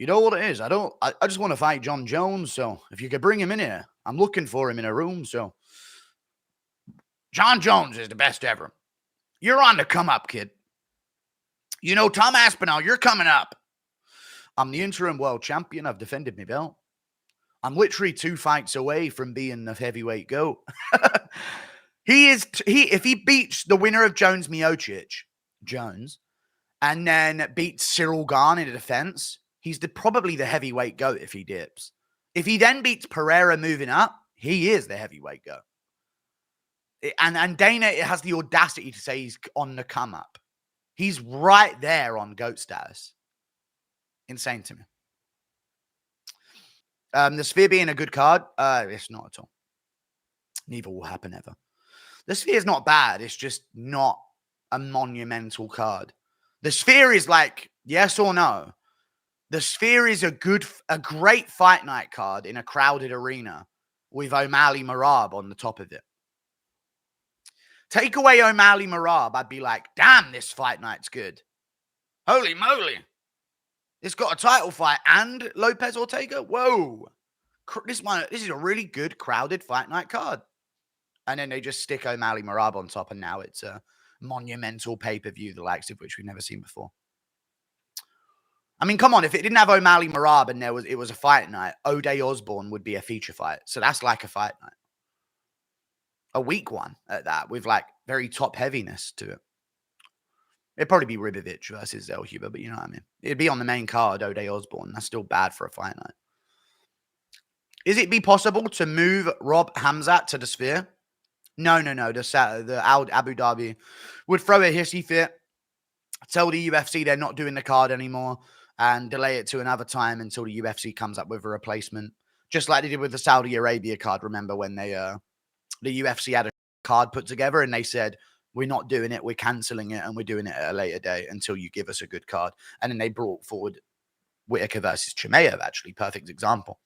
You know what it is? I just want to fight Jon Jones. So if you could bring him in here, I'm looking for him in a room. So Jon Jones is the best ever. You're on the come up, kid. You know, Tom Aspinall, you're coming up. I'm the interim world champion. I've defended my belt. I'm literally 2 fights away from being the heavyweight GOAT. If he beats the winner of Jones Jones, and then beats Cyril Gane in a defense, he's probably the heavyweight GOAT if he dips. If he then beats Pereira moving up, he is the heavyweight GOAT. And Dana has the audacity to say he's on the come up. He's right there on GOAT status. Insane to me. The Sphere being a good card, it's not at all. Neither will happen ever. The Sphere is not bad. It's just not a monumental card. The Sphere is like, yes or no. The Sphere is a great fight night card in a crowded arena with O'Malley Marab on the top of it. Take away O'Malley Marab, I'd be like, damn, this fight night's good. Holy moly. It's got a title fight and Lopez Ortega. Whoa. This is a really good crowded fight night card. And then they just stick O'Malley Marab on top, and now it's a monumental pay-per-view, the likes of which we've never seen before. I mean, come on, if it didn't have O'Malley Marab and it was a fight night, O'Day Osborne would be a feature fight. So that's like a fight night. A weak one at that, with like very top heaviness to it. It'd probably be Ribovic versus Zellhuber, but you know what I mean. It'd be on the main card, O'Day Osborne. That's still bad for a fight night. Is it be possible to move Rob Hamzat to the Sphere? No. The Abu Dhabi would throw a hissy fit, tell the UFC they're not doing the card anymore, and delay it to another time until the UFC comes up with a replacement. Just like they did with the Saudi Arabia card. Remember when the UFC had a card put together and they said, we're not doing it, we're cancelling it, and we're doing it at a later day until you give us a good card. And then they brought forward Whitaker versus Chimaev, actually. Perfect example.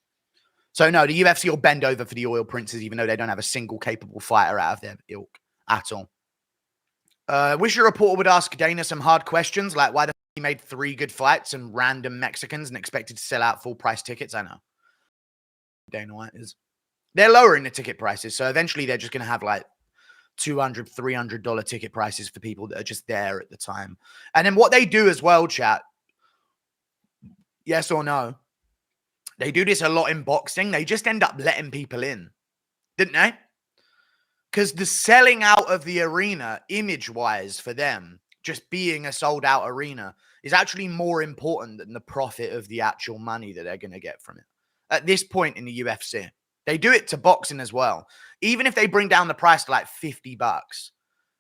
So, no, the UFC will bend over for the Oil Princes, even though they don't have a single capable fighter out of their ilk at all. Wish your reporter would ask Dana some hard questions, like why the f he made 3 good fights and random Mexicans and expected to sell out full-price tickets. I know. Dana White is. They're lowering the ticket prices, so eventually they're just going to have like $200, $300 ticket prices for people that are just there at the time. And then what they do as well, chat, yes or no, they do this a lot in boxing. They just end up letting people in, didn't they? Because the selling out of the arena, image-wise for them, just being a sold-out arena, is actually more important than the profit of the actual money that they're going to get from it. At this point in the UFC, they do it to boxing as well. Even if they bring down the price to like $50,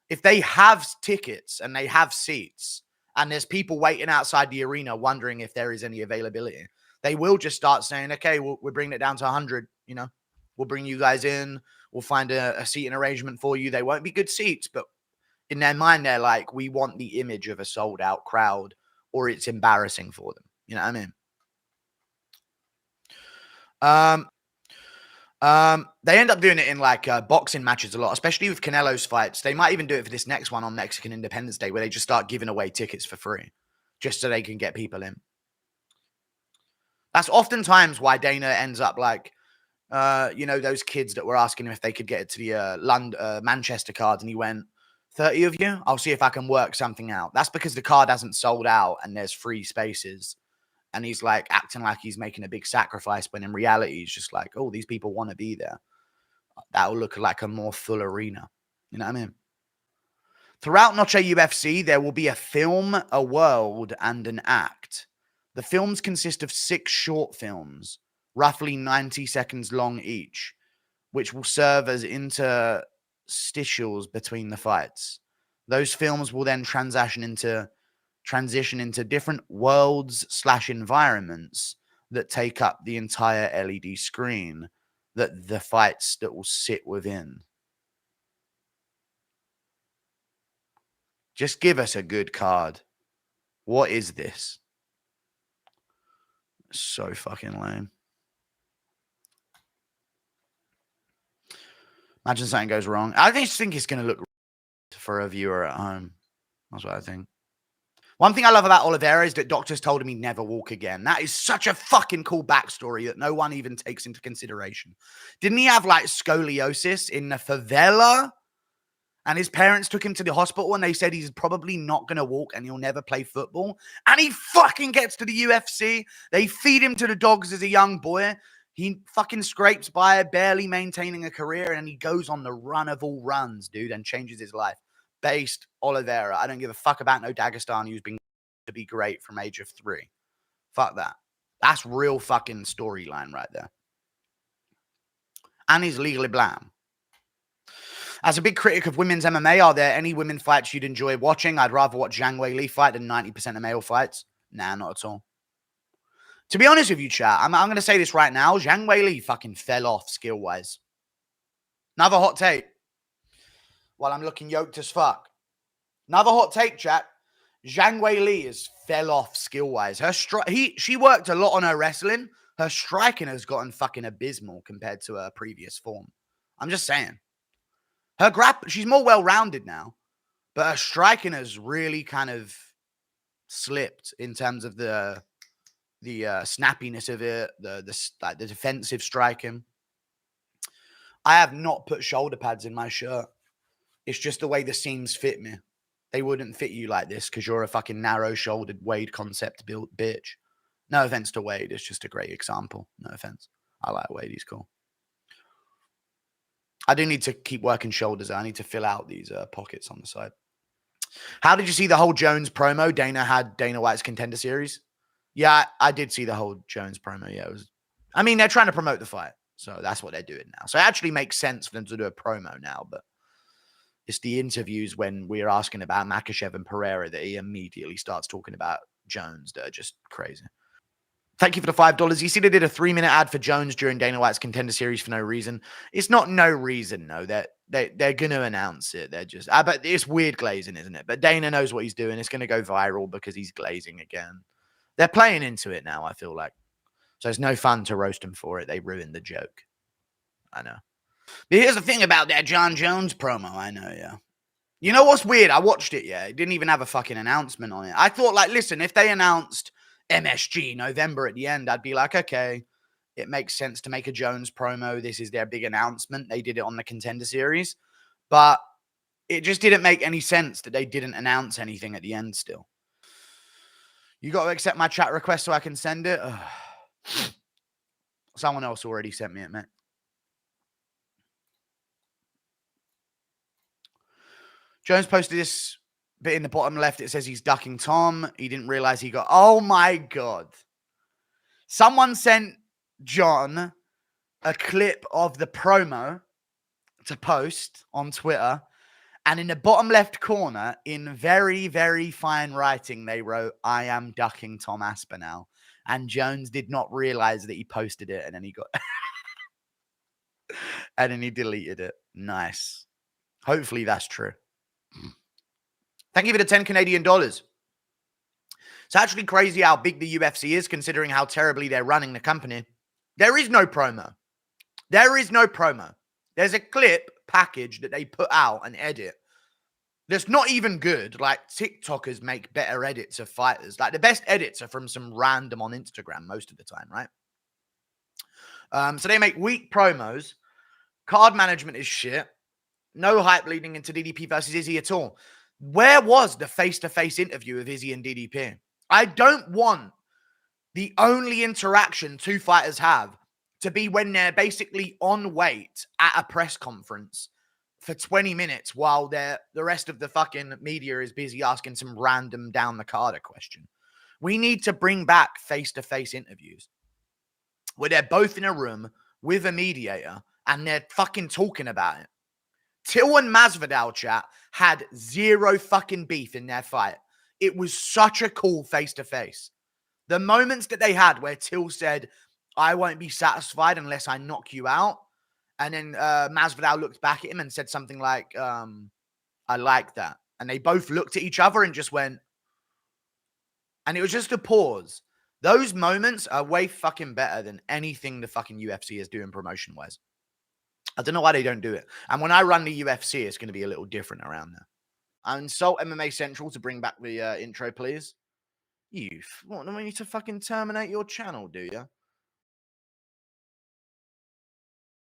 if they have tickets and they have seats and there's people waiting outside the arena wondering if there is any availability, they will just start saying, okay, we're bringing it down to 100, you know, we'll bring you guys in. We'll find a seating arrangement for you. They won't be good seats, but in their mind, they're like, we want the image of a sold out crowd or it's embarrassing for them. You know what I mean? They end up doing it in like boxing matches a lot, especially with Canelo's fights. They might even do it for this next one on Mexican Independence Day, where they just start giving away tickets for free just so they can get people in. That's oftentimes why Dana ends up like, you know, those kids that were asking him if they could get it to the Manchester cards, and he went, 30 of you? I'll see if I can work something out. That's because the card hasn't sold out and there's free spaces. And he's like acting like he's making a big sacrifice, when in reality, he's just like, oh, these people want to be there. That'll look like a more full arena. You know what I mean? Throughout Noche UFC, there will be a film, a world, and an act. The films consist of 6 short films, roughly 90 seconds long each, which will serve as interstitials between the fights. Those films will then transition into different worlds/environments that take up the entire LED screen that the fights that will sit within. Just give us a good card. What is this? So fucking lame. Imagine something goes wrong. I just think it's going to look for a viewer at home. That's what I think. One thing I love about Oliveira is that doctors told him he'd never walk again. That is such a fucking cool backstory that no one even takes into consideration. Didn't he have like scoliosis in the favela? And his parents took him to the hospital and they said he's probably not going to walk and he'll never play football. And he fucking gets to the UFC. They feed him to the dogs as a young boy. He fucking scrapes by, barely maintaining a career, and he goes on the run of all runs, dude, and changes his life. Based Oliveira. I don't give a fuck about no Dagestani who's been to be great from age of 3. Fuck that. That's real fucking storyline right there. And he's legally blind. As a big critic of women's MMA, are there any women fights you'd enjoy watching? I'd rather watch Jorgie Lee fight than 90% of male fights. Nah, not at all. To be honest with you, chat, I'm going to say this right now. Jorgie Lee fucking fell off skill-wise. Another hot take. While I'm looking yoked as fuck. Another hot take, chat. Jorgie Lee has fell off skill-wise. She worked a lot on her wrestling. Her striking has gotten fucking abysmal compared to her previous form. I'm just saying. She's more well-rounded now. But her striking has really kind of slipped in terms of the snappiness of it, the defensive striking. I have not put shoulder pads in my shirt. It's just the way the seams fit me. They wouldn't fit you like this because you're a fucking narrow-shouldered Wade concept built bitch. No offense to Wade. It's just a great example. No offense. I like Wade. He's cool. I do need to keep working shoulders. I need to fill out these pockets on the side. How did you see the whole Jones promo? Dana had Dana White's Contender Series. Yeah, I did see the whole Jones promo. Yeah, I mean, they're trying to promote the fight. So that's what they're doing now. So it actually makes sense for them to do a promo now, but it's the interviews when we're asking about Makhachev and Pereira that he immediately starts talking about Jones that are just crazy. Thank you for the $5. You see they did a 3-minute ad for Jones during Dana White's Contender Series for no reason. It's not no reason, no. They're going to announce it. They're just... but it's weird glazing, isn't it? But Dana knows what he's doing. It's going to go viral because he's glazing again. They're playing into it now, I feel like. So it's no fun to roast them for it. They ruined the joke. I know. But here's the thing about that Jon Jones promo. I know, yeah. You know what's weird? I watched it, yeah. It didn't even have a fucking announcement on it. I thought, like, listen, if they announced MSG November at the end, I'd be like, okay, it makes sense to make a Jones promo. This is their big announcement. They did it on the Contender Series. But it just didn't make any sense that they didn't announce anything at the end still. You got to accept my chat request so I can send it? Ugh. Someone else already sent me it, mate. Jones posted this bit in the bottom left. It says he's ducking Tom. He didn't realize he got... Oh, my God. Someone sent John a clip of the promo to post on Twitter. And in the bottom left corner, in very, very fine writing, they wrote, I am ducking Tom Aspinall. And Jones did not realize that he posted it. And then he got... and then he deleted it. Nice. Hopefully that's true. Thank you for the 10 Canadian dollars. It's actually crazy how big the UFC is, considering how terribly they're running the company. There is no promo. There is no promo. There's a clip package that they put out and edit that's not even good. Like, TikTokers make better edits of fighters. Like, the best edits are from some random on Instagram most of the time, right? So they make weak promos. Card management is shit. No hype leading into DDP versus Izzy at all. Where was the face-to-face interview of Izzy and DDP? I don't want the only interaction two fighters have to be when they're basically on weight at a press conference for 20 minutes while the rest of the fucking media is busy asking some random down-the-carder question. We need to bring back face-to-face interviews where they're both in a room with a mediator and they're fucking talking about it. Till and Masvidal, chat, had zero fucking beef in their fight. It was such a cool face-to-face. The moments that they had where Till said, I won't be satisfied unless I knock you out. And then Masvidal looked back at him and said something like, I like that. And they both looked at each other and just went. And it was just a pause. Those moments are way fucking better than anything the fucking UFC is doing promotion-wise. I don't know why they don't do it. And when I run the UFC, it's going to be a little different around there. And insult MMA Central to bring back the intro, please. What, do we need to fucking terminate your channel, do you?